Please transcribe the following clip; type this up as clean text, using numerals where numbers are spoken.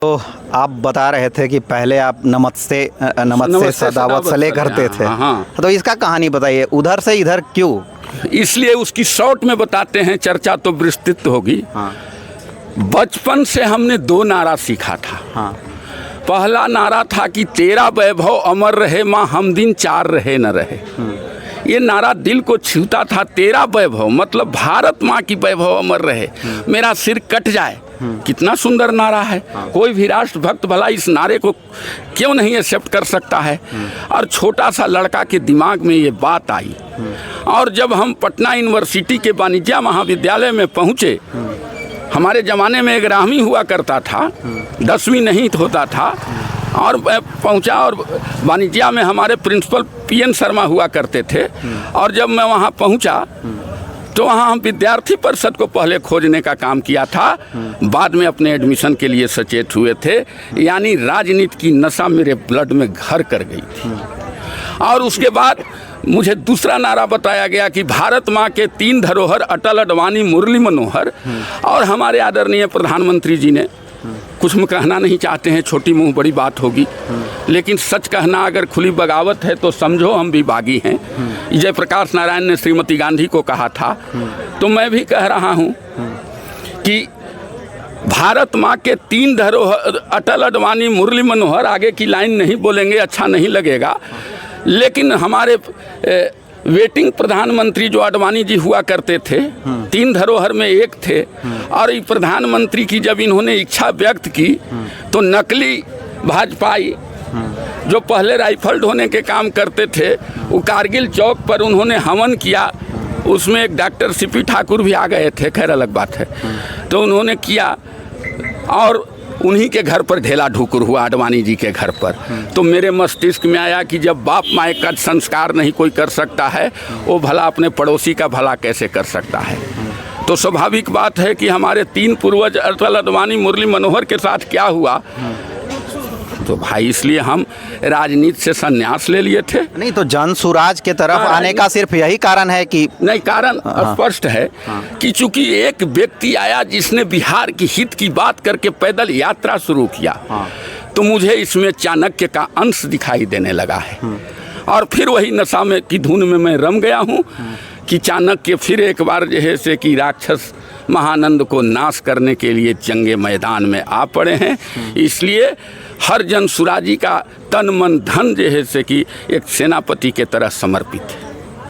तो आप बता रहे थे कि पहले आप नमक से सदावत सले करते थे। हाँ। तो इसका कहानी बताइए, उधर से इधर क्यों? इसलिए उसकी शॉर्ट में बताते हैं, चर्चा तो विस्तृत होगी। हाँ। बचपन से हमने 2 नारा सीखा था। हाँ। पहला नारा था कि तेरा वैभव अमर रहे माँ, हम दिन 4 रहे न रहे। ये नारा दिल को छूता था। तेरा वैभव मतलब भारत माँ की वैभव अमर रहे, मेरा सिर कट जाए। कितना सुंदर नारा है। कोई भी राष्ट्र भक्त भला इस नारे को क्यों नहीं एक्सेप्ट कर सकता है। और छोटा सा लड़का के दिमाग में ये बात आई। और जब हम पटना यूनिवर्सिटी के वाणिज्य महाविद्यालय में पहुँचे, हमारे ज़माने में एक ग्रामी हुआ करता था, 10वीं नहीं होता था। और पहुंचा और वाणिज्य में हमारे प्रिंसिपल पीएन शर्मा हुआ करते थे। और जब मैं वहां पहुंचा तो वहां हम विद्यार्थी परिषद को पहले खोजने का काम किया था, बाद में अपने एडमिशन के लिए सचेत हुए थे। यानी राजनीति की नशा मेरे ब्लड में घर कर गई थी। और उसके बाद मुझे दूसरा नारा बताया गया कि भारत माँ के 3 धरोहर अटल, अडवाणी, मुरली मनोहर। और हमारे आदरणीय प्रधानमंत्री जी ने, कुछ में कहना नहीं चाहते हैं, छोटी मुंह बड़ी बात होगी, लेकिन सच कहना अगर खुली बगावत है तो समझो हम भी बागी हैं। जयप्रकाश नारायण ने श्रीमती गांधी को कहा था, तो मैं भी कह रहा हूं कि भारत माँ के 3 धरोहर अटल, अडवाणी, मुरली मनोहर, आगे की लाइन नहीं बोलेंगे, अच्छा नहीं लगेगा। लेकिन हमारे वेटिंग प्रधानमंत्री जो आडवाणी जी हुआ करते थे, 3 धरोहर में एक थे। और प्रधानमंत्री की जब इन्होंने इच्छा व्यक्त की तो नकली भाजपाई जो पहले राइफल ढोने के काम करते थे, वो कारगिल चौक पर उन्होंने हवन किया। उसमें एक डॉक्टर सीपी ठाकुर भी आ गए थे, खैर अलग बात है। तो उन्होंने किया और उन्हीं के घर पर ढेला ढुकुर हुआ, आडवाणी जी के घर पर। तो मेरे मस्तिष्क में आया कि जब बाप माँ का संस्कार नहीं कोई कर सकता है, वो भला अपने पड़ोसी का भला कैसे कर सकता है। तो स्वाभाविक बात है कि हमारे 3 पूर्वज अटल, अडवाणी, मुरली मनोहर के साथ क्या हुआ। तो भाई इसलिए हम राजनीति से संन्यास ले लिए थे। नहीं तो जन सुराज के तरफ आने का सिर्फ यही कारण है कि नहीं, कारण स्पष्ट है कि चूंकि एक व्यक्ति आया जिसने बिहार की हित की बात करके पैदल यात्रा शुरू किया, तो मुझे इसमें चाणक्य का अंश दिखाई देने लगा है। और फिर वही नशा में की धुन में मैं रम गया हूँ कि चाणक्य फिर एक बार जो है से कि राक्षस महानंद को नाश करने के लिए जंगे मैदान में आ पड़े हैं। इसलिए हर जन सुराजी का तन मन धन जो है से कि एक सेनापति के तरह समर्पित है।